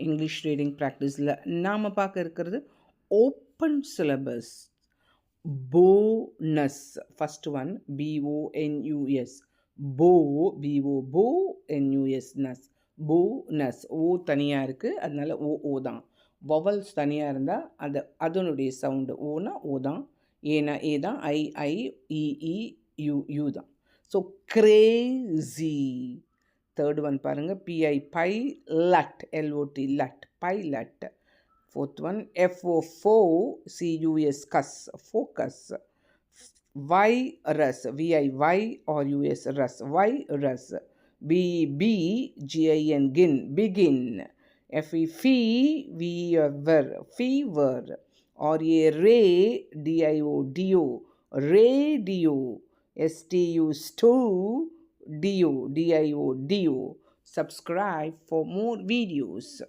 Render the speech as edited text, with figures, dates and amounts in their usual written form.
English reading ப்ராக்டிஸில் நாம் பார்க்க இருக்கிறது open syllabus bonus. First one BONUS. போ BO NUS நஸ். போனஸ். ஓ தனியாக இருக்குது, அதனால ஓ தான். வவல்ஸ் தனியாக இருந்தால் அதனுடைய சவுண்டு ஓனா ஓ தான், ஏனா ஏ தான், ஐ யூ தான். So Crazy. தேர்ட் ஒன் பாருங்கள், PI பைலட், LOT லட், பைலட். ஃபோர்த் ஒன் FOCUS கஸ், ஃபோக்கஸ். வைரஸ், VIRUS ரஸ், வைரஸ். BGIN கின், begin. FEVER fever. RA DIO radio. STU DIO. Subscribe for more videos.